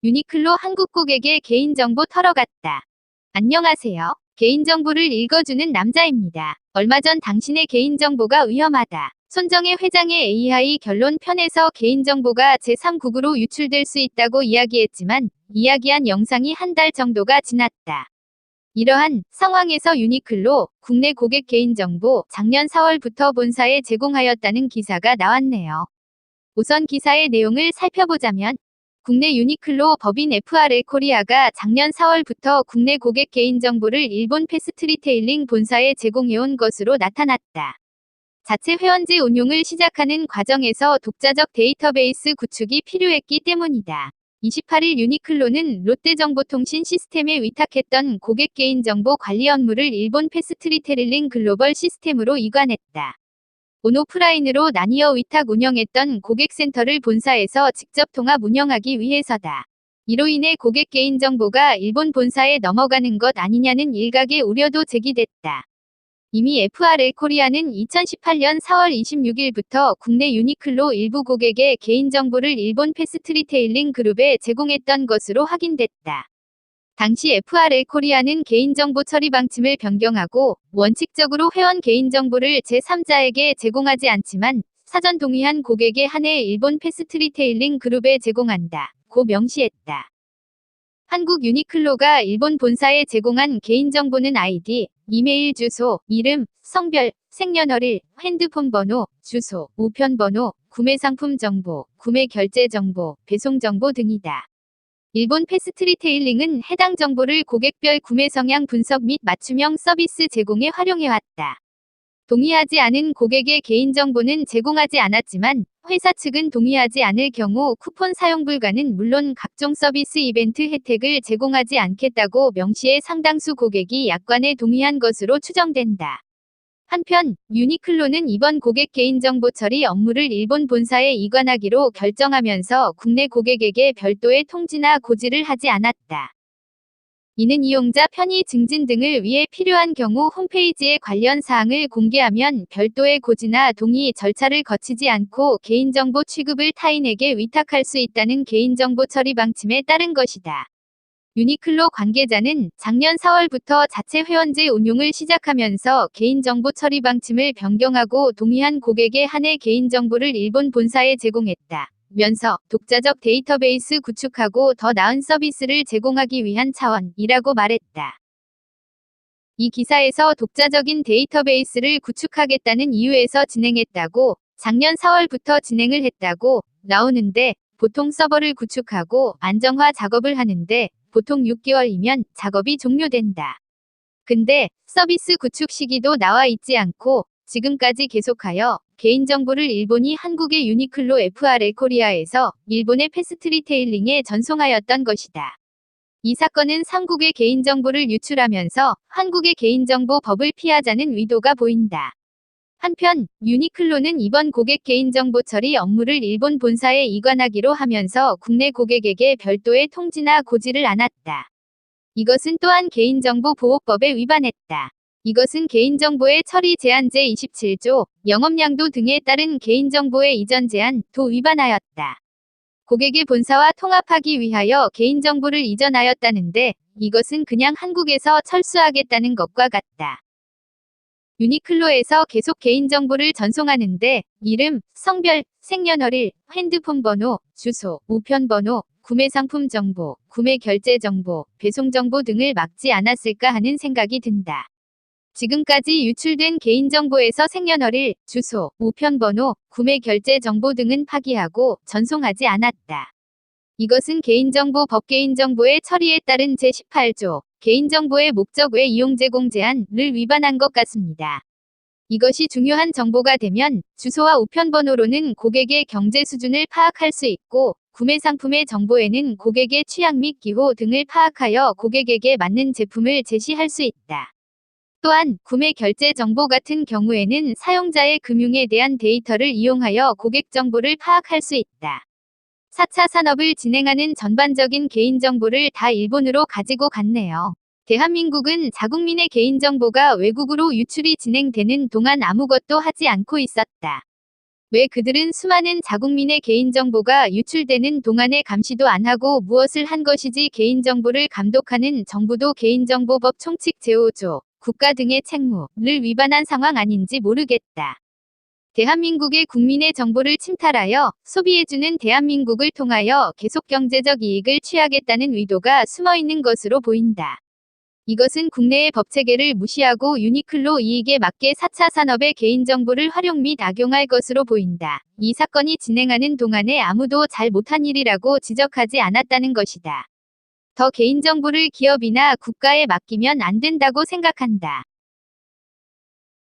유니클로 한국 고객의 개인정보 털어갔다. 안녕하세요. 개인정보를 읽어주는 남자입니다. 얼마 전 당신의 개인정보가 위험하다. 손정혜 회장의 AI 결론 편에서 개인정보가 제3국으로 유출될 수 있다고 이야기했지만 이야기한 영상이 한 달 정도가 지났다. 이러한 상황에서 유니클로 국내 고객 개인정보 작년 4월부터 본사에 제공하였다는 기사가 나왔네요. 우선 기사의 내용을 살펴보자면 국내 유니클로 법인 FRA 코리아가 작년 4월부터 국내 고객 개인정보를 일본 패스트리테일링 본사에 제공해온 것으로 나타났다. 자체 회원제 운용을 시작하는 과정에서 독자적 데이터베이스 구축이 필요했기 때문이다. 28일 유니클로는 롯데정보통신 시스템에 위탁했던 고객 개인정보 관리 업무를 일본 패스트리테일링 글로벌 시스템으로 이관했다. 온오프라인으로 나뉘어 위탁 운영했던 고객센터를 본사에서 직접 통합 운영하기 위해서다. 이로 인해 고객 개인정보가 일본 본사에 넘어가는 것 아니냐는 일각의 우려도 제기됐다. 이미 FRA 코리아는 2018년 4월 26일부터 국내 유니클로 일부 고객의 개인정보를 일본 패스트리테일링 그룹에 제공했던 것으로 확인됐다. 당시 FRA 코리아는 개인정보 처리 방침을 변경하고 원칙적으로 회원 개인정보를 제3자에게 제공하지 않지만 사전 동의한 고객에 한해 일본 패스트리테일링 그룹에 제공한다. 고 명시했다. 한국 유니클로가 일본 본사에 제공한 개인정보는 아이디, 이메일 주소, 이름, 성별, 생년월일, 핸드폰 번호, 주소, 우편번호, 구매 상품 정보, 구매 결제 정보, 배송 정보 등이다. 일본 패스트리테일링은 해당 정보를 고객별 구매 성향 분석 및 맞춤형 서비스 제공에 활용해왔다. 동의하지 않은 고객의 개인정보는 제공하지 않았지만 회사 측은 동의하지 않을 경우 쿠폰 사용 불가는 물론 각종 서비스 이벤트 혜택을 제공하지 않겠다고 명시해 상당수 고객이 약관에 동의한 것으로 추정된다. 한편 유니클로는 이번 고객 개인정보 처리 업무를 일본 본사에 이관하기로 결정하면서 국내 고객에게 별도의 통지나 고지를 하지 않았다. 이는 이용자 편의 증진 등을 위해 필요한 경우 홈페이지에 관련 사항을 공개하면 별도의 고지나 동의 절차를 거치지 않고 개인정보 취급을 타인에게 위탁할 수 있다는 개인정보 처리 방침에 따른 것이다. 유니클로 관계자는 작년 4월부터 자체 회원제 운용을 시작하면서 개인정보 처리 방침을 변경하고 동의한 고객에 한해 개인정보를 일본 본사에 제공했다. 면서 독자적 데이터베이스 구축하고 더 나은 서비스를 제공하기 위한 차원이라고 말했다. 이 기사에서 독자적인 데이터베이스를 구축하겠다는 이유에서 진행했다고 작년 4월부터 진행을 했다고 나오는데 보통 서버를 구축하고 안정화 작업을 하는데 보통 6개월이면 작업이 종료된다. 근데 서비스 구축 시기도 나와 있지 않고 지금까지 계속하여 개인정보를 일본이 한국의 유니클로 FRA 코리아에서 일본의 패스트리테일링에 전송하였던 것이다. 이 사건은 삼국의 개인정보를 유출하면서 한국의 개인정보 법을 피하자는 의도가 보인다. 한편 유니클로는 이번 고객 개인정보 처리 업무를 일본 본사에 이관하기로 하면서 국내 고객에게 별도의 통지나 고지를 않았다. 이것은 또한 개인정보보호법에 위반했다. 이것은 개인정보의 처리 제한 제27조, 영업양도 등에 따른 개인정보의 이전 제한,도 위반하였다. 고객의 본사와 통합하기 위하여 개인정보를 이전하였다는데 이것은 그냥 한국에서 철수하겠다는 것과 같다. 유니클로에서 계속 개인정보를 전송하는데 이름, 성별, 생년월일, 핸드폰 번호, 주소, 우편번호, 구매 상품 정보, 구매 결제 정보, 배송 정보 등을 막지 않았을까 하는 생각이 든다. 지금까지 유출된 개인정보에서 생년월일, 주소, 우편번호, 구매 결제 정보 등은 파기하고 전송하지 않았다. 이것은 개인정보법 개인정보의 처리에 따른 제18조 개인정보의 목적 외 이용 제공 제한을 위반한 것 같습니다. 이것이 중요한 정보가 되면 주소와 우편번호로는 고객의 경제 수준을 파악할 수 있고 구매 상품의 정보에는 고객의 취향 및 기호 등을 파악하여 고객에게 맞는 제품을 제시할 수 있다. 또한 구매 결제 정보 같은 경우에는 사용자의 금융에 대한 데이터를 이용하여 고객 정보를 파악할 수 있다. 4차 산업을 진행하는 전반적인 개인정보를 다 일본으로 가지고 갔네요. 대한민국은 자국민의 개인정보가 외국으로 유출이 진행되는 동안 아무것도 하지 않고 있었다. 왜 그들은 수많은 자국민의 개인정보가 유출되는 동안에 감시도 안 하고 무엇을 한 것이지? 개인정보를 감독하는 정부도 개인정보법 총칙 제5조, 국가 등의 책무를 위반한 상황 아닌지 모르겠다. 대한민국의 국민의 정보를 침탈하여 소비해주는 대한민국을 통하여 계속 경제적 이익을 취하겠다는 의도가 숨어있는 것으로 보인다. 이것은 국내의 법체계를 무시하고 유니클로 이익에 맞게 4차 산업의 개인정보를 활용 및 악용할 것으로 보인다. 이 사건이 진행하는 동안에 아무도 잘 못한 일이라고 지적하지 않았다는 것이다. 더 개인정보를 기업이나 국가에 맡기면 안 된다고 생각한다.